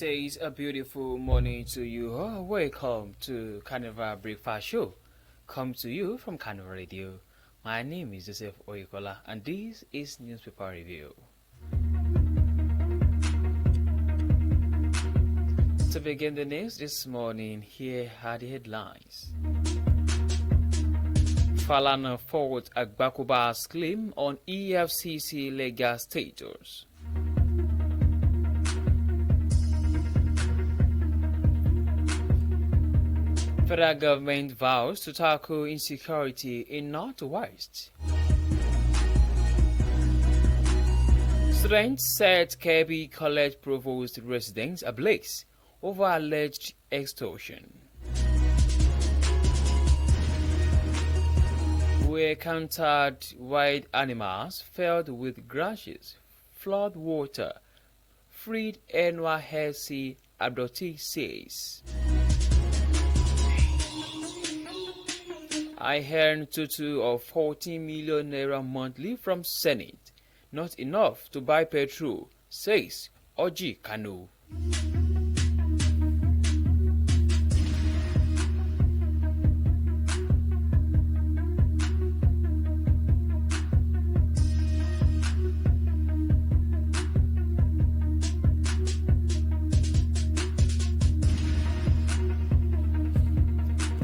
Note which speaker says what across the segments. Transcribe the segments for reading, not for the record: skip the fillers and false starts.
Speaker 1: It is a beautiful morning to you. Welcome to Carnival Breakfast Show. Come to you from Carnival Radio. My name is Joseph Oyekola and this is Newspaper Review. To begin the news this morning, here are the headlines. Falana fought Agbakuba's claim on EFCC legal status. Federal government vows to tackle insecurity in Northwest. Students set KB College Provost residents ablaze over alleged extortion. We encountered wild animals filled with grasses, flood water, freed NYSC abductee says. I earn total of 14 million naira monthly from Senate. Not enough to buy petrol, says Oji Kanu.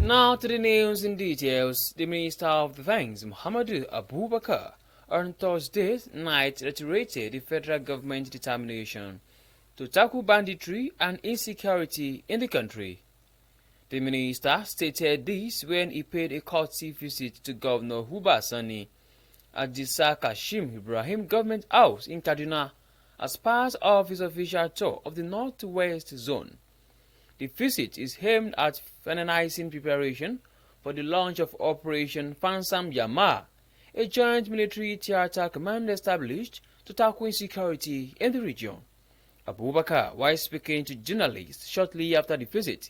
Speaker 1: Now to the news in details. The Minister of Defense, Muhammadu Abubakar, on Thursday night reiterated the federal government's determination to tackle banditry and insecurity in the country. The minister stated this when he paid a courtesy visit to Governor Huba Sani at the Sir Kashim Ibrahim Government House in Kaduna as part of his official tour of the Northwest Zone. The visit is aimed at finalizing preparation for the launch of Operation Fansam Yama, a joint military theater command established to tackle insecurity in the region. Abubakar, while speaking to journalists shortly after the visit,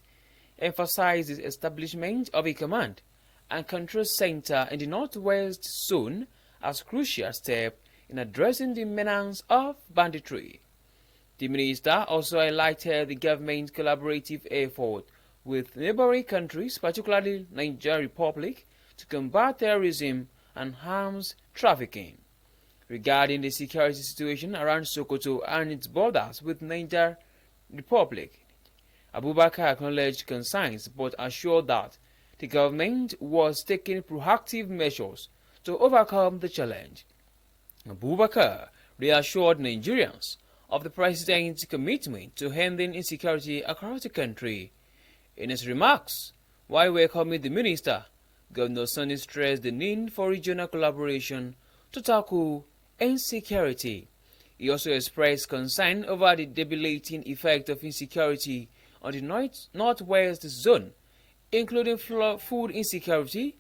Speaker 1: emphasized the establishment of a command and control center in the Northwest Zone as a crucial step in addressing the menace of banditry. The minister also highlighted the government's collaborative effort with neighboring countries, particularly Niger Republic, to combat terrorism and arms trafficking. Regarding the security situation around Sokoto and its borders with Niger Republic, Abubakar acknowledged concerns but assured that the government was taking proactive measures to overcome the challenge. Abubakar reassured Nigerians of the president's commitment to ending insecurity across the country. In his remarks, while welcoming the minister, Governor Sani stressed the need for regional collaboration to tackle insecurity. He also expressed concern over the debilitating effect of insecurity on the Northwest Zone, including food insecurity,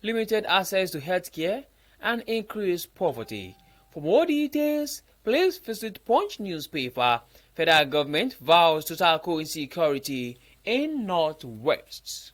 Speaker 1: limited access to health care, and increased poverty. For more details, please visit Punch newspaper. Federal government vows to tackle insecurity in Northwest.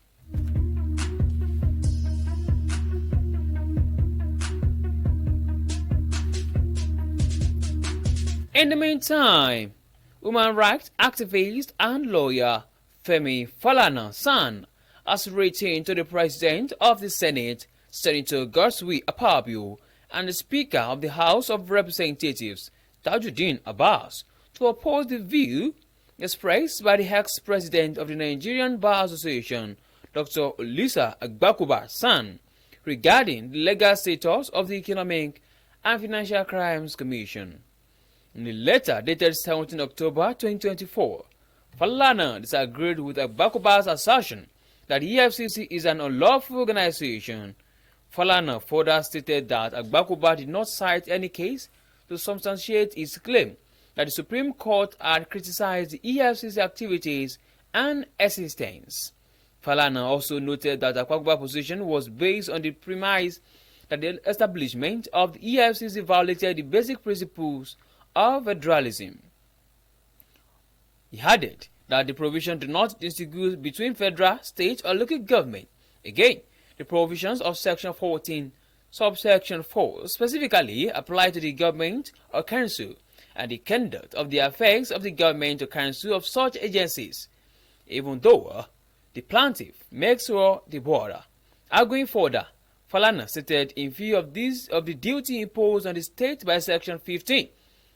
Speaker 1: In the meantime, human rights activist and lawyer Femi Falana's son has written to the President of the Senate, Senator Godswill Akpabio, and the Speaker of the House of Representatives, Tajuddin Abbas, to oppose the view expressed by the ex-president of the Nigerian Bar Association, Dr. Olisa Agbakuba's son, regarding the legal status of the Economic and Financial Crimes Commission. In a letter dated 17 October 2024, Falana disagreed with Agbakuba's assertion that the EFCC is an unlawful organization. Falana further stated that Agbakuba did not cite any case to substantiate his claim that the Supreme Court had criticized the EFCC activities and existence. Falana also noted that Agbakuba's position was based on the premise that the establishment of the EFCC violated the basic principles of federalism. He added that the provision do not distinguish between federal, state, or local government. Again, the provisions of Section 14, subsection 4 specifically apply to the government or council and the conduct of the affairs of the government or council of such agencies, even though the plaintiff makes her the border. Arguing further, Falana stated in view of the duty imposed on the state by Section 15,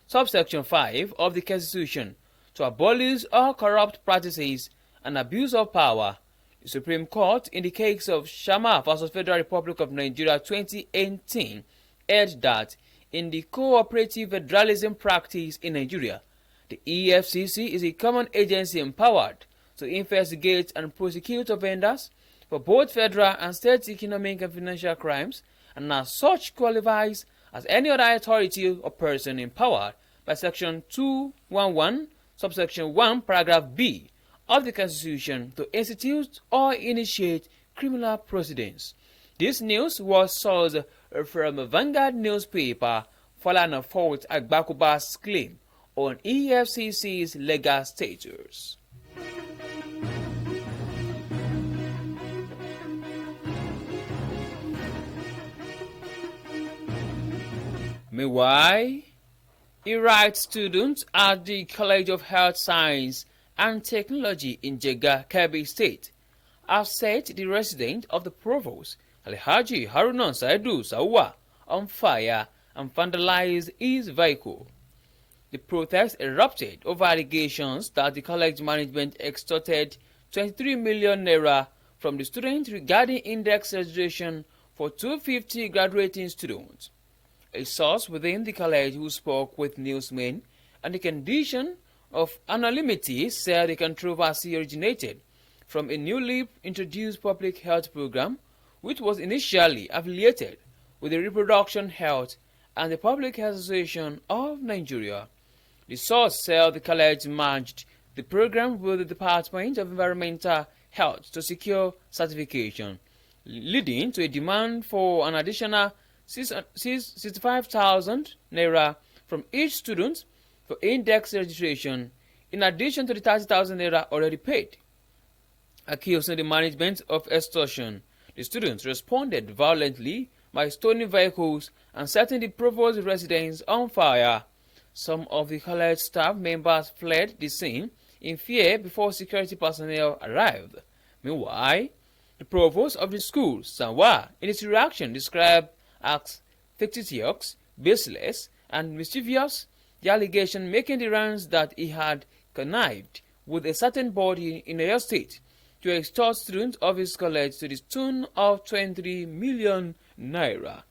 Speaker 1: subsection 5 of the Constitution to abolish all corrupt practices and abuse of power, the Supreme Court, in the case of Shama v. Federal Republic of Nigeria 2018, held that in the cooperative federalism practice in Nigeria, the EFCC is a common agency empowered to investigate and prosecute offenders for both federal and state economic and financial crimes, and as such qualifies as any other authority or person empowered by Section 211, subsection 1, paragraph B of the Constitution to institute or initiate criminal proceedings. This news was sourced from a Vanguard newspaper. Falana fought Agbakuba's claim on EFCC's legal status. Meanwhile, a right student at the College of Health Science and Technology in Jega, Kebbi State, have set the resident of the provost, Alhaji Haruna Saidu Sawa, on fire and vandalized his vehicle. The protest erupted over allegations that the college management extorted 23 million naira from the students regarding index registration for 250 graduating students. A source within the college who spoke with newsmen on the condition of anonymity said the controversy originated from a newly introduced public health program which was initially affiliated with the Reproduction Health and the Public Health Association of Nigeria. The source said the college merged the program with the Department of Environmental Health to secure certification, leading to a demand for an additional 65,000 naira from each student for index registration, in addition to the 30,000 naira already paid. Accusing the management of extortion, the students responded violently by stoning vehicles and setting the provost residence on fire. Some of the college staff members fled the scene in fear before security personnel arrived. Meanwhile, the provost of the school, Sanwa, in his reaction described as fictitious, baseless, and mischievous the allegation making the rounds that he had connived with a certain body in Oyo State to extort students of his college to the tune of 23 million naira.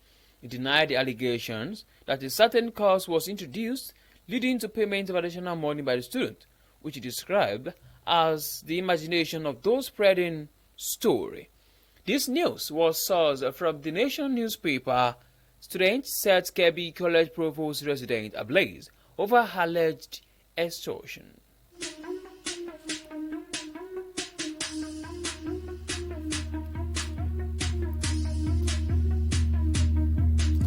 Speaker 1: He denied the allegations that a certain cost was introduced leading to payment of additional money by the student, which he described as the imagination of those spreading story. This news was sourced from the Nation newspaper. Students set Kebbi College Provost resident ablaze over alleged extortion.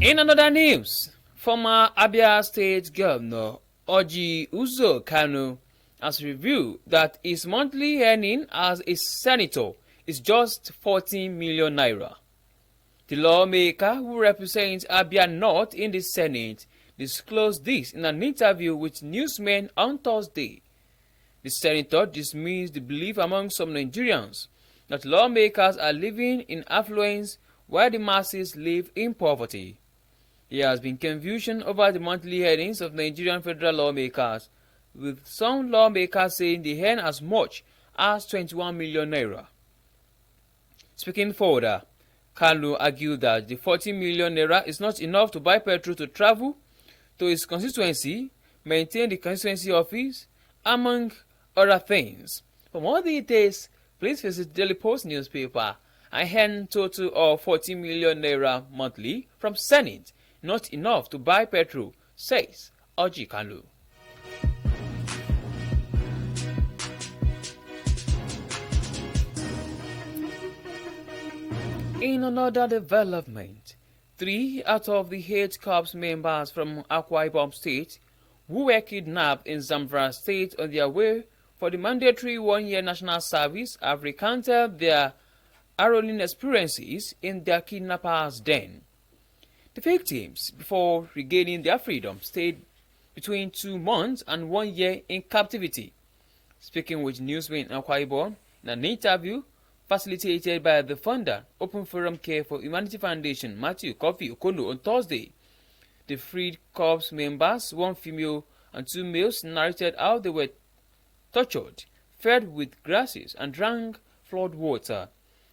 Speaker 1: In another news, former Abia State Governor Oji Uzo Kanu has revealed that his monthly earning as a senator is just 14 million naira. The lawmaker who represents Abia North in the Senate disclosed this in an interview with newsmen on Thursday. The senator dismissed the belief among some Nigerians that lawmakers are living in affluence while the masses live in poverty. There has been confusion over the monthly earnings of Nigerian federal lawmakers, with some lawmakers saying they earn as much as 21 million naira. Speaking further, Kanu argued that the 40 million naira is not enough to buy petrol to travel to his constituency, maintain the constituency office, among other things. For more details, please visit Daily Post newspaper. I earn total of 40 million naira monthly from Senate, not enough to buy petrol, says Oji Kanu. In another development, 3 out of the 8 corps members from Akwa Ibom State who were kidnapped in Zamfara State on their way for the mandatory 1-year national service have recounted their harrowing experiences in their kidnappers' den. The victims, before regaining their freedom, stayed between 2 months and 1 year in captivity. Speaking with Newsman Akwa Ibom in an interview facilitated by the founder, Open Forum Care for Humanity Foundation, Matthew Kofi Okono, on Thursday, the freed corps members, 1 female and 2 males, narrated how they were tortured, fed with grasses, and drank flood water.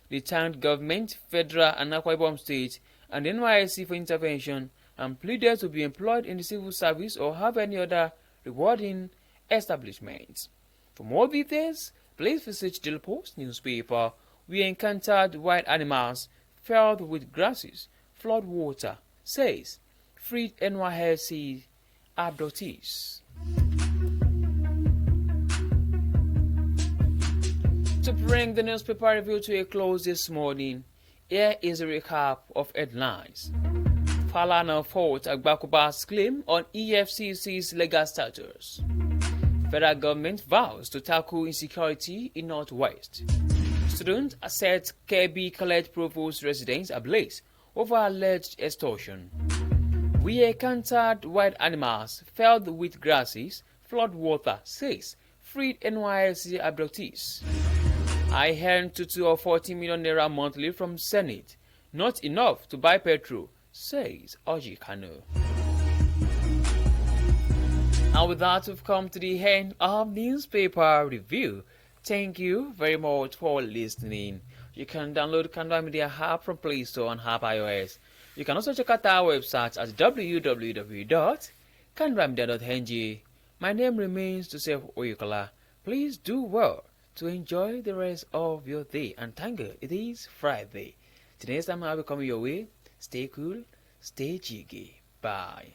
Speaker 1: They thanked government, federal and Akwa Ibom State and the NYSC for intervention and pleaded to be employed in the civil service or have any other rewarding establishments. For more details, please visit the Post newspaper. We encountered wild animals filled with grasses, flood water, says freed NYSC abductees. To bring the newspaper review to a close this morning, here is a recap of headlines. Falana fought Agbakuba's claim on EFCC's legal status. Federal government vows to tackle insecurity in Northwest. Students set KB College Provost residence ablaze over alleged extortion. We encountered wild animals filled with grasses, flood water, says freed NYSC abductees. I earned 22 or 40 million naira monthly from Senate. Not enough to buy petrol, says Oji Kano. And with that, we've come to the end of newspaper review. Thank you very much for listening. You can download Carnival Media app from Play Store and app iOS. You can also check out our website at www.carnivalmedia.ng. My name remains Joseph Oyukola. Please do well to enjoy the rest of your day, and thank you, it is Friday. Till next time I'll be coming your way. Stay cool, stay jiggy. Bye.